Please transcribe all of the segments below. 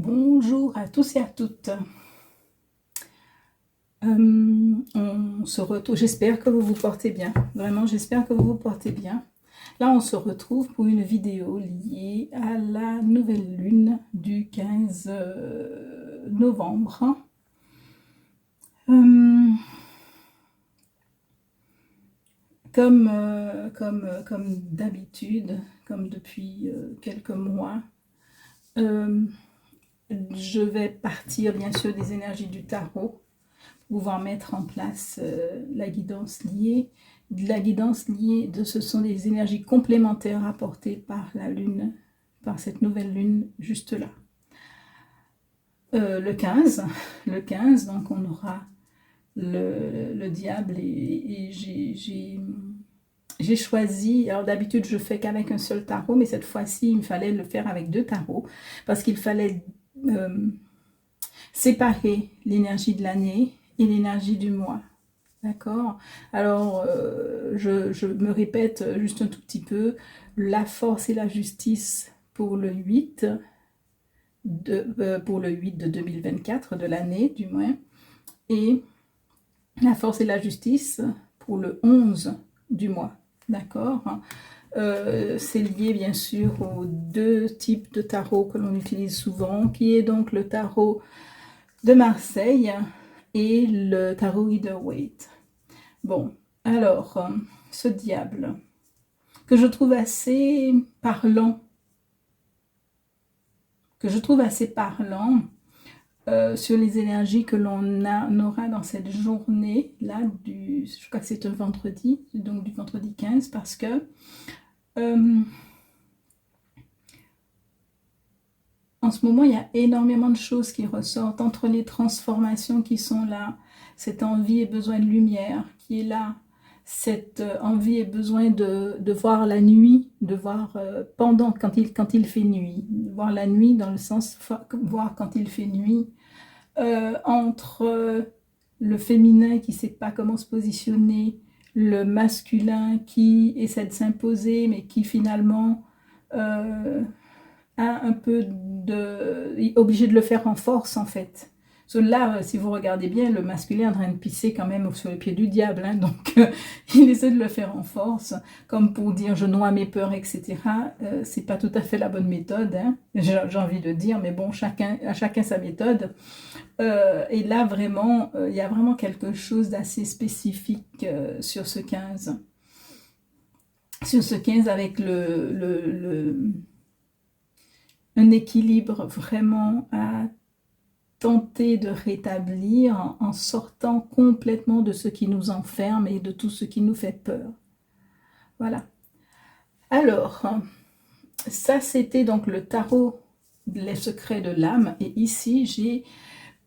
Bonjour à tous et à toutes. On se retrouve, j'espère que vous vous portez bien. Vraiment, j'espère que vous vous portez bien. Là, on se retrouve pour une vidéo liée à la nouvelle lune du 15 novembre. Comme d'habitude, comme depuis quelques mois, je vais partir bien sûr des énergies du tarot, pouvoir mettre en place la guidance liée. La guidance liée, ce sont des énergies complémentaires apportées par la lune, par cette nouvelle lune juste là. Le 15, donc on aura le diable et j'ai choisi, alors d'habitude je fais qu'avec un seul tarot, mais cette fois-ci il me fallait le faire avec deux tarots parce qu'il fallait séparer l'énergie de l'année et l'énergie du mois. D'accord? Alors, je me répète juste un tout petit peu. La force et la justice pour le 8 de 2024, de l'année du moins. Et la force et la justice pour le 11 du mois. D'accord? C'est lié bien sûr aux deux types de tarot que l'on utilise souvent, qui est donc le tarot de Marseille et le tarot Rider-Waite. Bon, alors, ce diable, que je trouve assez parlant, sur les énergies que l'on aura dans cette journée-là, je crois que c'est un vendredi, donc du vendredi 15, parce que en ce moment, il y a énormément de choses qui ressortent entre les transformations qui sont là, cette envie et besoin de lumière qui est là, cette envie et besoin de voir la nuit, de voir pendant, quand il fait nuit, de voir la nuit dans le sens, voir quand il fait nuit, entre le féminin qui ne sait pas comment se positionner, le masculin qui essaie de s'imposer, mais qui finalement un peu obligé de le faire en force en fait. So, là, si vous regardez bien, le masculin est en train de pisser quand même sur les pieds du diable, hein, donc il essaie de le faire en force, comme pour dire je noie mes peurs, etc. C'est pas tout à fait la bonne méthode, hein, j'ai envie de dire, mais bon, à chacun sa méthode. Et là, vraiment, il y a vraiment quelque chose d'assez spécifique sur ce 15. Sur ce 15 avec un équilibre vraiment à tenter de rétablir en sortant complètement de ce qui nous enferme et de tout ce qui nous fait peur. Voilà. Alors, ça c'était donc le tarot Les secrets de l'âme. Et ici, j'ai,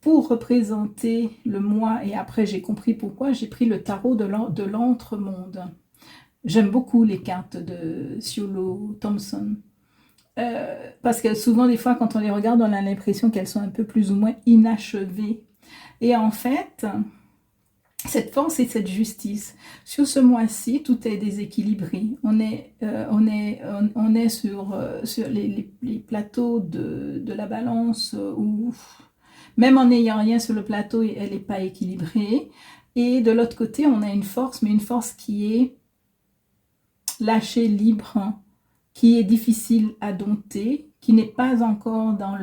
pour représenter le moi, et après j'ai compris pourquoi, j'ai pris le tarot de l'entremonde. J'aime beaucoup les cartes de Ciolo Thompson. Parce que souvent, des fois, quand on les regarde, on a l'impression qu'elles sont un peu plus ou moins inachevées. Et en fait, cette force et cette justice, sur ce mois-ci, tout est déséquilibré. On est sur les plateaux de la balance où, même en n'ayant rien sur le plateau, elle n'est pas équilibrée. Et de l'autre côté, on a une force, mais une force qui est lâchée, libre, qui est difficile à dompter, qui n'est pas encore dans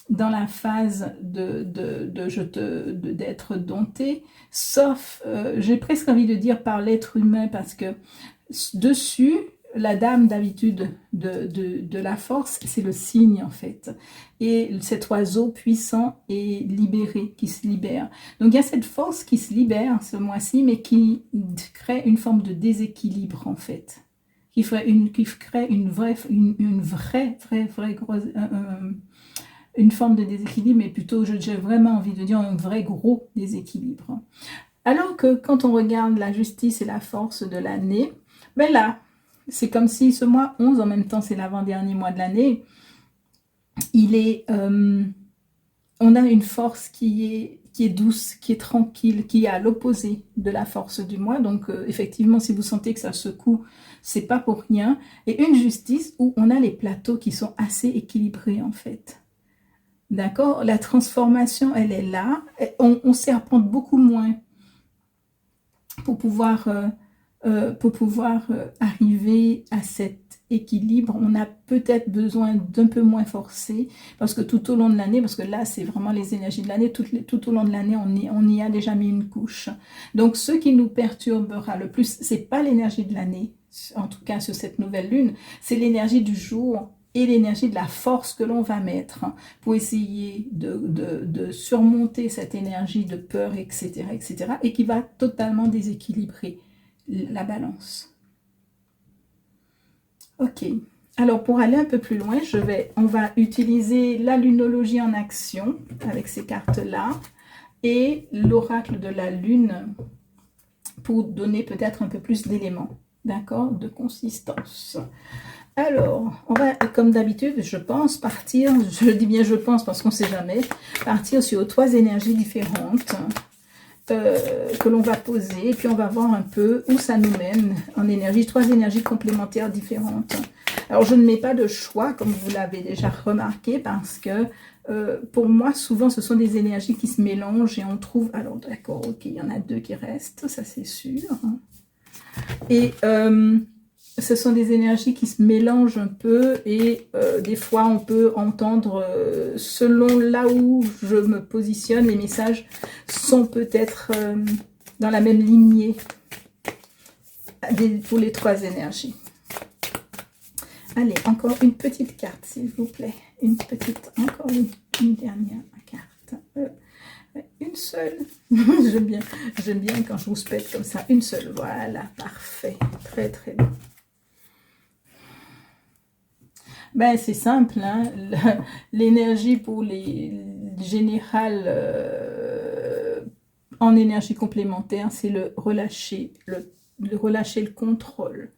la phase d'être dompté, sauf, j'ai presque envie de dire par l'être humain, parce que dessus, la dame d'habitude de la force, c'est le cygne en fait. Et cet oiseau puissant est libéré, qui se libère. Donc il y a cette force qui se libère ce mois-ci, mais qui crée une forme de déséquilibre en fait. Qui crée une vraie grosse... une forme de déséquilibre, mais plutôt, j'ai vraiment envie de dire, un vrai gros déséquilibre. Alors que quand on regarde la justice et la force de l'année, ben là, c'est comme si ce mois 11, en même temps, c'est l'avant-dernier mois de l'année, on a une force qui est douce, qui est tranquille, qui est à l'opposé de la force du mois. Donc, effectivement, si vous sentez que ça secoue, c'est pas pour rien. Et une justice où on a les plateaux qui sont assez équilibrés en fait. D'accord? La transformation, elle est là. On serpente beaucoup moins pour pouvoir, arriver à cet équilibre. On a peut-être besoin d'un peu moins forcer parce que tout au long de l'année, parce que là c'est vraiment les énergies de l'année, tout au long de l'année on y a déjà mis une couche. Donc ce qui nous perturbera le plus, c'est pas l'énergie de l'année, en tout cas sur cette nouvelle lune, c'est l'énergie du jour et l'énergie de la force que l'on va mettre pour essayer de surmonter cette énergie de peur, etc., etc., et qui va totalement déséquilibrer la balance. Ok. Alors, pour aller un peu plus loin, on va utiliser la lunologie en action avec ces cartes-là et l'oracle de la lune pour donner peut-être un peu plus d'éléments, d'accord, de consistance. Alors, on va, comme d'habitude, je pense partir, je dis bien je pense parce qu'on ne sait jamais, partir sur 3 énergies différentes que l'on va poser. Et puis, on va voir un peu où ça nous mène en énergie, 3 énergies complémentaires différentes. Alors, je ne mets pas de choix, comme vous l'avez déjà remarqué, parce que pour moi, souvent, ce sont des énergies qui se mélangent et on trouve... Alors, d'accord, ok, il y en a 2 qui restent, ça c'est sûr. Et... ce sont des énergies qui se mélangent un peu et des fois on peut entendre, selon là où je me positionne, les messages sont peut-être dans la même lignée pour les 3 énergies. Allez, encore une petite carte s'il vous plaît. Encore une dernière carte. Une seule. J'aime bien quand je vous pète comme ça. Une seule, voilà, parfait. Très très bien. Ben, c'est simple, hein. L'énergie pour les générales en énergie complémentaire, c'est le relâcher le contrôle.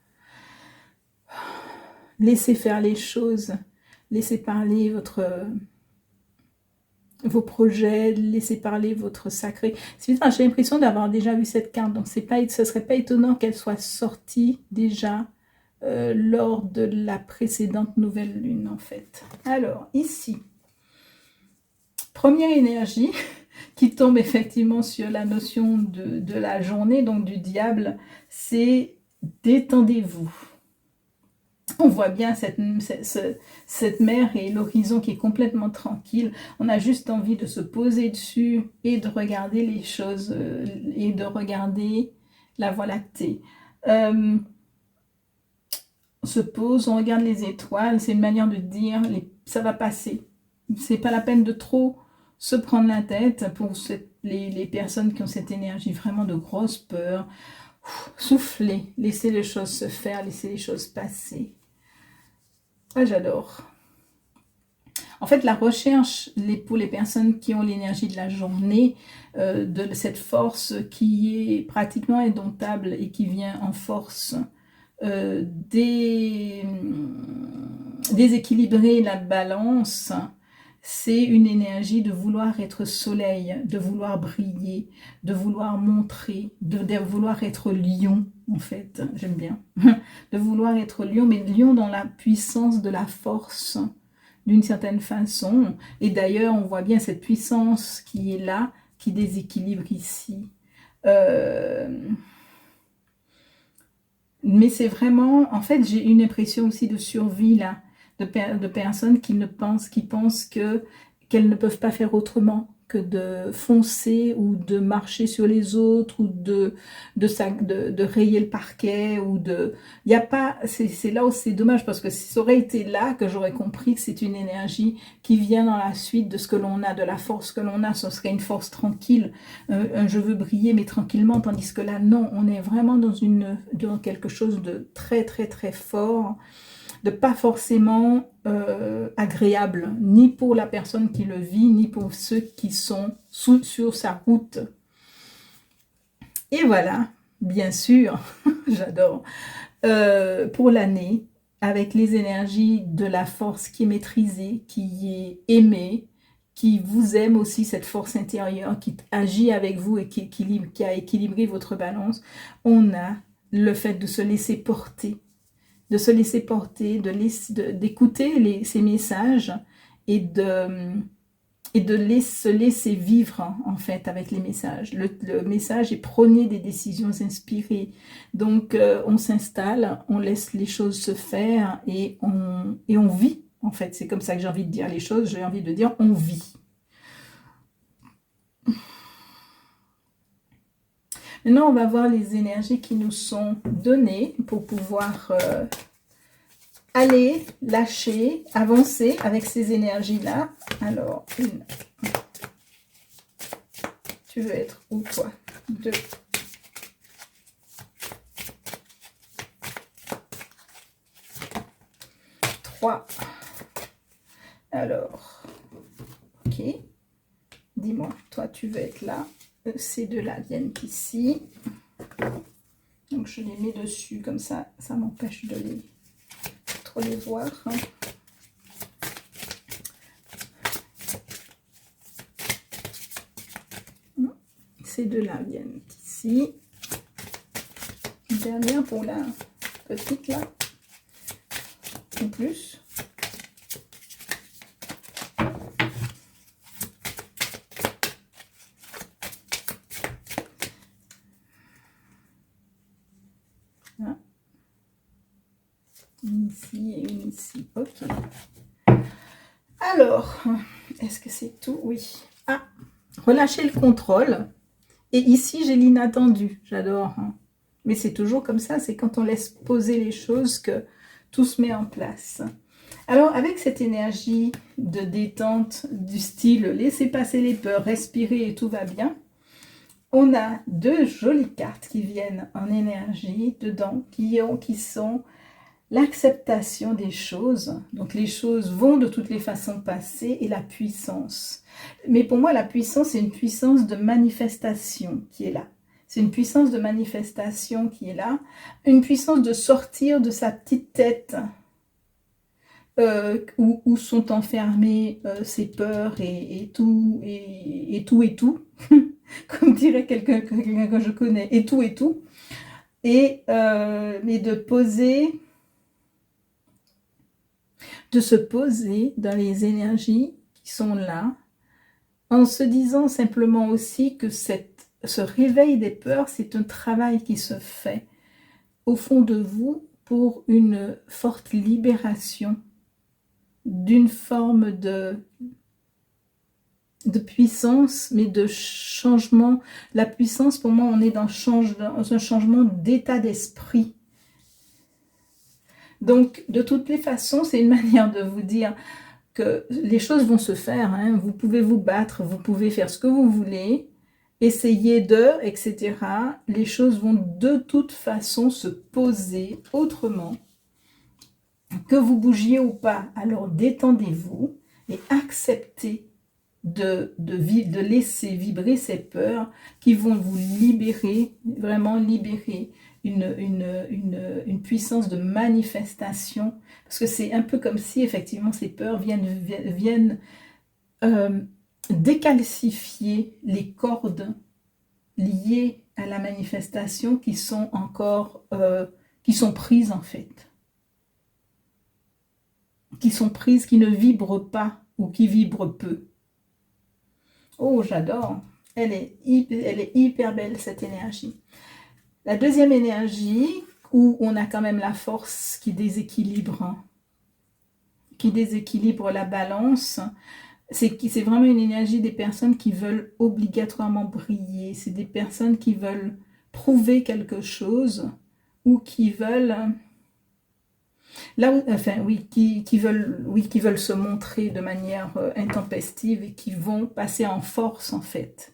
Laissez faire les choses, laissez parler vos projets, laissez parler votre sacré. J'ai l'impression d'avoir déjà vu cette carte, donc ce serait pas étonnant qu'elle soit sortie déjà lors de la précédente nouvelle lune en fait. Alors ici, première énergie qui tombe effectivement sur la notion de la journée, donc du diable, c'est détendez-vous. On voit bien cette mer et l'horizon qui est complètement tranquille. On a juste envie de se poser dessus et de regarder les choses et de regarder la Voie lactée. On se pose, on regarde les étoiles, c'est une manière de dire ça va passer. C'est pas la peine de trop se prendre la tête pour les personnes qui ont cette énergie vraiment de grosse peur. Souffler, laisser les choses se faire, laisser les choses passer. Ah, j'adore. En fait, la recherche pour les personnes qui ont l'énergie de la journée, de cette force qui est pratiquement indomptable et qui vient en force déséquilibrer la balance, c'est une énergie de vouloir être soleil, de vouloir briller, de vouloir montrer, de vouloir être lion, en fait, j'aime bien, de vouloir être lion, mais lion dans la puissance de la force, d'une certaine façon. Et d'ailleurs, on voit bien cette puissance qui est là, qui déséquilibre ici. Mais c'est vraiment, en fait, j'ai une impression aussi de survie là, de personnes qui pensent qu'elles ne peuvent pas faire autrement que de foncer ou de marcher sur les autres ou de rayer le parquet ou de... Il y a pas, c'est là où c'est dommage parce que si ça aurait été là que j'aurais compris que c'est une énergie qui vient dans la suite de ce que l'on a, de la force que l'on a, ce serait une force tranquille, je veux briller mais tranquillement, tandis que là non, on est vraiment dans quelque chose de très très très fort, de pas forcément agréable, ni pour la personne qui le vit, ni pour ceux qui sont sur sa route. Et voilà, bien sûr, j'adore, pour l'année, avec les énergies de la force qui est maîtrisée, qui est aimée, qui vous aime aussi, cette force intérieure, qui agit avec vous et qui a équilibré votre balance, on a le fait de se laisser porter de se laisser porter, d'écouter ces messages et se laisser vivre en fait avec les messages. Le message est prôner des décisions inspirées. Donc on s'installe, on laisse les choses se faire et on vit. En fait, c'est comme ça que j'ai envie de dire les choses. J'ai envie de dire on vit. Maintenant, on va voir les énergies qui nous sont données pour pouvoir aller, lâcher, avancer avec ces énergies-là. Alors, 1. Tu veux être où, toi? 2. 3. Alors, ok. Dis-moi, toi, tu veux être là. Ces deux-là viennent ici. Donc, je les mets dessus, comme ça, ça m'empêche de trop les voir. Ces deux-là viennent ici. Une dernière pour la petite, là. Ou plus. Une ici et une ici. Ok. Alors, est-ce que c'est tout? Oui. Ah, relâcher le contrôle. Et ici, j'ai l'inattendu. J'adore. Hein. Mais c'est toujours comme ça. C'est quand on laisse poser les choses que tout se met en place. Alors, avec cette énergie de détente du style laisser passer les peurs, respirer et tout va bien, on a 2 jolies cartes qui viennent en énergie dedans, qui sont l'acceptation des choses. Donc les choses vont de toutes les façons passer et la puissance. Mais pour moi, la puissance, c'est une puissance de manifestation qui est là. C'est une puissance de manifestation qui est là. Une puissance de sortir de sa petite tête où sont enfermées ses peurs et tout, et tout. Comme dirait quelqu'un que je connais, et tout. Mais de se poser dans les énergies qui sont là, en se disant simplement aussi que ce réveil des peurs, c'est un travail qui se fait au fond de vous pour une forte libération d'une forme de puissance, mais de changement. La puissance, pour moi, on est dans un changement d'état d'esprit. Donc, de toutes les façons, c'est une manière de vous dire que les choses vont se faire. Hein. Vous pouvez vous battre, vous pouvez faire ce que vous voulez, essayer etc. Les choses vont de toute façon se poser autrement. Que vous bougiez ou pas, alors détendez-vous et acceptez de laisser vibrer ces peurs qui vont vous libérer, vraiment libérer une puissance de manifestation, parce que c'est un peu comme si effectivement ces peurs viennent décalcifier les cordes liées à la manifestation qui sont encore qui sont prises en fait, qui sont prises, qui ne vibrent pas ou qui vibrent peu. Oh, j'adore. Elle est hyper belle, cette énergie. La deuxième énergie, où on a quand même la force qui déséquilibre la balance, c'est vraiment une énergie des personnes qui veulent obligatoirement briller. C'est des personnes qui veulent prouver quelque chose ou qui veulent... qui veulent se montrer de manière intempestive et qui vont passer en force en fait.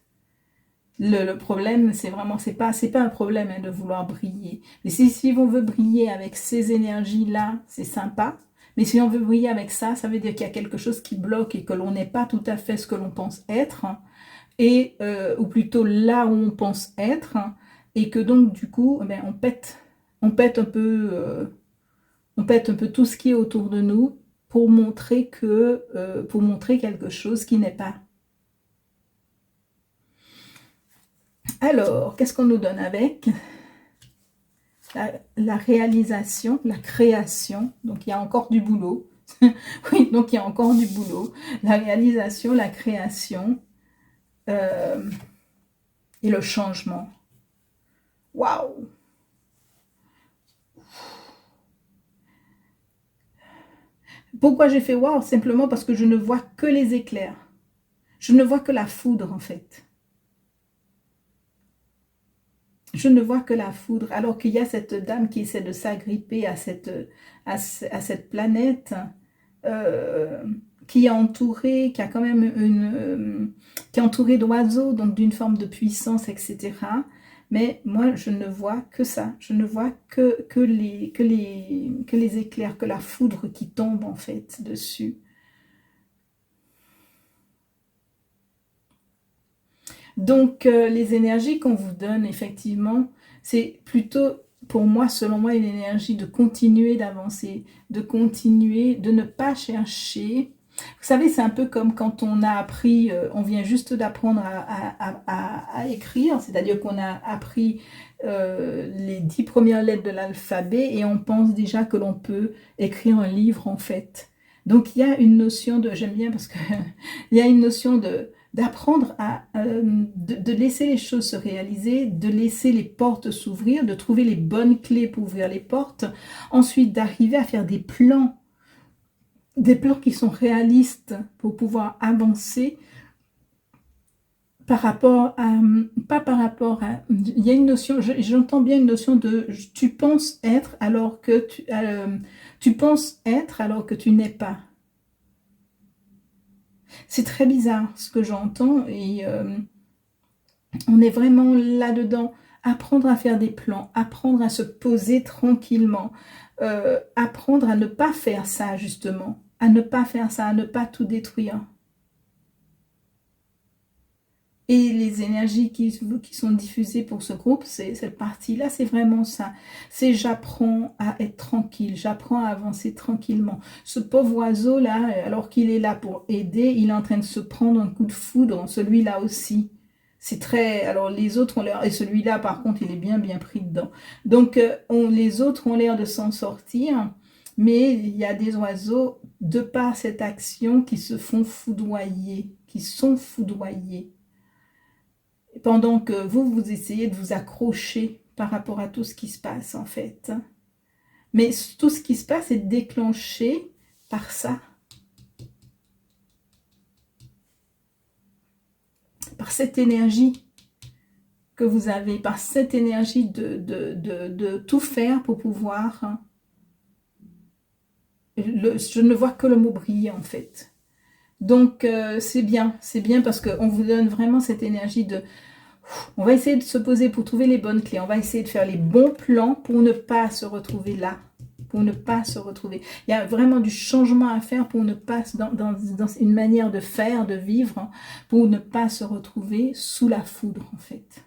Le problème, c'est pas un problème hein, de vouloir briller. Mais si on veut briller avec ces énergies-là, c'est sympa. Mais si on veut briller avec ça, ça veut dire qu'il y a quelque chose qui bloque et que l'on n'est pas tout à fait ce que l'on pense être, ou plutôt là où on pense être, et que donc du coup, on pète un peu tout ce qui est autour de nous pour montrer quelque chose qui n'est pas. Alors, qu'est-ce qu'on nous donne avec? la réalisation, la création. Donc, il y a encore du boulot. Oui, donc il y a encore du boulot. La réalisation, la création euh, et le changement. Waouh! Pourquoi j'ai fait waouh? Simplement parce que je ne vois que les éclairs. Je ne vois que la foudre, en fait. Je ne vois que la foudre, alors qu'il y a cette dame qui essaie de s'agripper à cette planète euh, qui est entourée, qui a quand même qui est entourée d'oiseaux, donc d'une forme de puissance, etc. Mais moi, je ne vois que ça. Je ne vois que les éclairs, que la foudre qui tombe en fait dessus. Donc, les énergies qu'on vous donne, effectivement, c'est plutôt, pour moi, selon moi, une énergie de continuer d'avancer, de continuer, de ne pas chercher. Vous savez, c'est un peu comme quand on a appris, on vient juste d'apprendre à écrire, c'est-à-dire qu'on a appris les 10 premières lettres de l'alphabet et on pense déjà que l'on peut écrire un livre, en fait. Donc, il y a une notion de, j'aime bien parce que il y a une notion d'apprendre de laisser les choses se réaliser, de laisser les portes s'ouvrir, de trouver les bonnes clés pour ouvrir les portes, ensuite d'arriver à faire des plans qui sont réalistes pour pouvoir avancer par rapport à, pas par rapport à, il y a une notion, j'entends bien une notion de tu penses être alors que tu penses être alors que tu n'es pas. C'est très bizarre ce que j'entends et on est vraiment là-dedans. Apprendre à faire des plans, apprendre à se poser tranquillement, apprendre à ne pas faire ça justement, à ne pas faire ça, à ne pas tout détruire. Et les énergies qui sont diffusées pour ce groupe, cette partie-là, c'est vraiment ça. C'est j'apprends à être tranquille, j'apprends à avancer tranquillement. Ce pauvre oiseau-là, alors qu'il est là pour aider, il est en train de se prendre un coup de foudre, celui-là aussi. C'est très... Alors les autres ont l'air... Et celui-là, par contre, il est bien, bien pris dedans. Donc, les autres ont l'air de s'en sortir, mais il y a des oiseaux, de par cette action, qui se font foudroyer, qui sont foudroyés pendant que vous essayez de vous accrocher par rapport à tout ce qui se passe en fait. Mais tout ce qui se passe est déclenché par ça, par cette énergie que vous avez, par cette énergie de tout faire pour pouvoir... je ne vois que le mot briller en fait. Donc c'est bien parce qu'on vous donne vraiment cette énergie de... On va essayer de se poser pour trouver les bonnes clés. On va essayer de faire les bons plans pour ne pas se retrouver là. Pour ne pas se retrouver. Il y a vraiment du changement à faire pour ne pas, dans une manière de faire, de vivre, pour ne pas se retrouver sous la foudre en fait.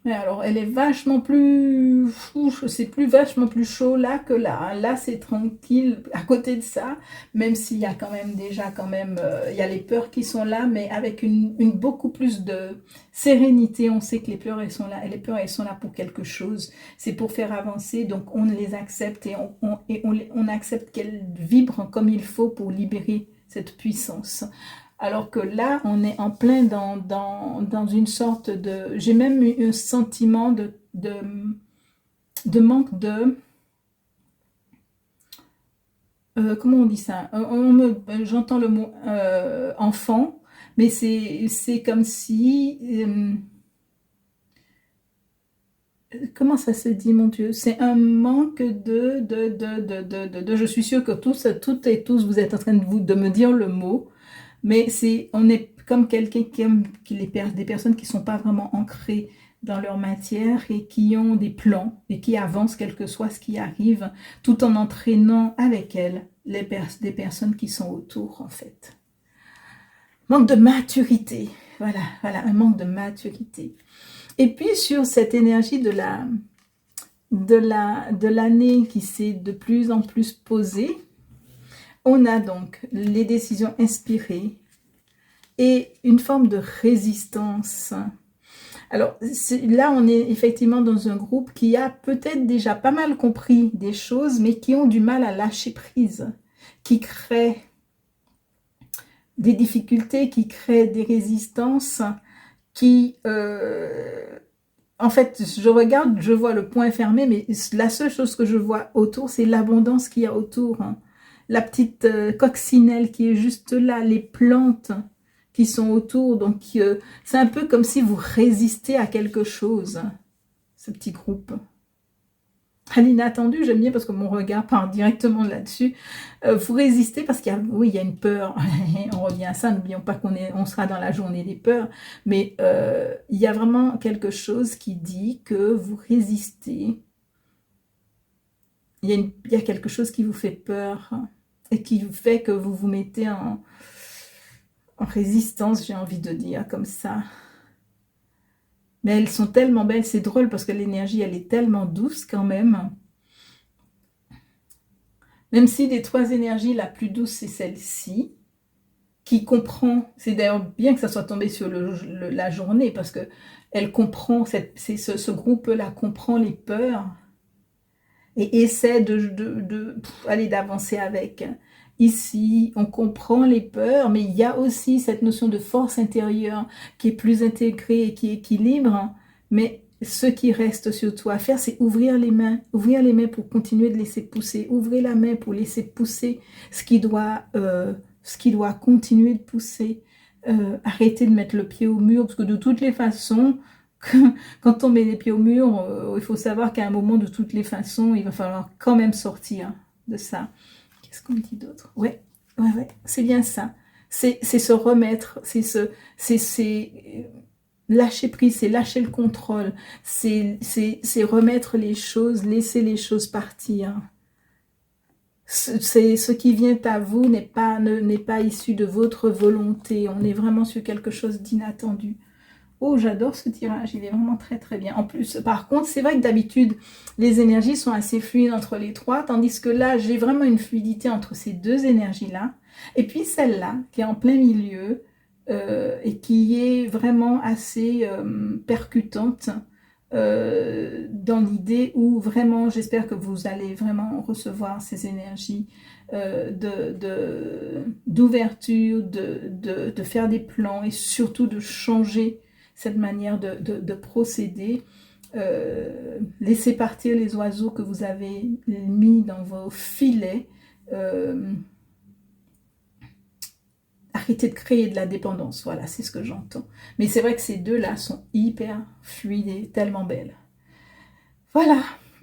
Mais alors, elle est vachement plus... C'est plus vachement plus chaud là que là. Là, c'est tranquille à côté de ça, même s'il y a quand même déjà, il y a les peurs qui sont là, mais avec une beaucoup plus de sérénité. On sait que les peurs, elles sont là. Et les peurs, elles sont là pour quelque chose. C'est pour faire avancer, donc on les accepte et on accepte qu'elles vibrent comme il faut pour libérer cette puissance. Alors que là, on est en plein dans une sorte de... J'ai même eu un sentiment de manque de... comment on dit ça? J'entends le mot enfant, mais c'est comme si... comment ça se dit, mon Dieu? C'est un manque je suis sûre que toutes et tous, vous êtes en train de me dire le mot. Mais on est comme quelqu'un des personnes qui ne sont pas vraiment ancrées dans leur matière et qui ont des plans et qui avancent quel que soit ce qui arrive, tout en entraînant avec elles des personnes qui sont autour, en fait. Manque de maturité. Voilà, un manque de maturité. Et puis, sur cette énergie de l'année qui s'est de plus en plus posée, on a donc les décisions inspirées et une forme de résistance. Alors là, on est effectivement dans un groupe qui a peut-être déjà pas mal compris des choses, mais qui ont du mal à lâcher prise, qui créent des difficultés, qui créent des résistances, qui... en fait, je regarde, je vois le point fermé, mais la seule chose que je vois autour, c'est l'abondance qu'il y a autour, hein. La petite coccinelle qui est juste là, les plantes qui sont autour. Donc, c'est un peu comme si vous résistiez à quelque chose, ce petit groupe. À l'inattendu, j'aime bien parce que mon regard part directement là-dessus. Vous résistez parce qu'il y a, oui, il y a une peur. On revient à ça, n'oublions pas on sera dans la journée des peurs. Mais il y a vraiment quelque chose qui dit que vous résistez. Il y a quelque chose qui vous fait peur et qui fait que vous vous mettez en résistance, j'ai envie de dire, comme ça. Mais elles sont tellement belles, c'est drôle parce que l'énergie, elle est tellement douce quand même. Même si des trois énergies, la plus douce, c'est celle-ci, qui comprend, c'est d'ailleurs bien que ça soit tombé sur la journée, parce que elle comprend, ce groupe-là comprend les peurs et essaie d'avancer avec. Ici, on comprend les peurs, mais il y a aussi cette notion de force intérieure qui est plus intégrée et qui équilibre. Mais ce qui reste surtout à faire, c'est ouvrir les mains pour continuer de laisser pousser, ouvrir la main pour laisser pousser ce qui doit continuer de pousser. Arrêter de mettre le pied au mur, parce que de toutes les façons, quand on met les pieds au mur, il faut savoir qu'à un moment, de toutes les façons, il va falloir quand même sortir de ça. Qu'est-ce qu'on dit d'autre? Ouais, c'est bien ça. C'est se remettre, c'est lâcher prise, c'est lâcher le contrôle, c'est remettre les choses, laisser les choses partir. Ce qui vient à vous n'est pas issu de votre volonté. On est vraiment sur quelque chose d'inattendu. Oh, j'adore ce tirage, il est vraiment très très bien. En plus, par contre, c'est vrai que d'habitude, les énergies sont assez fluides entre les trois, tandis que là, j'ai vraiment une fluidité entre ces deux énergies-là. Et puis celle-là, qui est en plein milieu, et qui est vraiment assez percutante, dans l'idée où vraiment, j'espère que vous allez vraiment recevoir ces énergies d'ouverture, de faire des plans et surtout de changer cette manière de procéder. Laissez partir les oiseaux que vous avez mis dans vos filets. Arrêtez de créer de la dépendance, voilà, c'est ce que j'entends. Mais c'est vrai que ces deux-là sont hyper fluides et tellement belles. Voilà,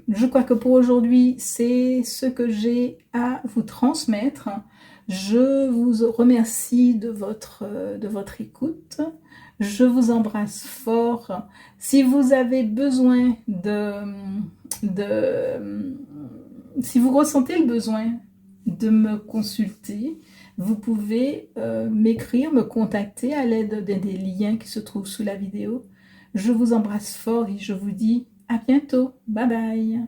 je crois que pour aujourd'hui, c'est ce que j'ai à vous transmettre. Je vous remercie de votre écoute. Je vous embrasse fort. Si vous avez besoin si vous ressentez le besoin de me consulter, vous pouvez m'écrire, me contacter à l'aide des liens qui se trouvent sous la vidéo. Je vous embrasse fort et je vous dis à bientôt. Bye bye.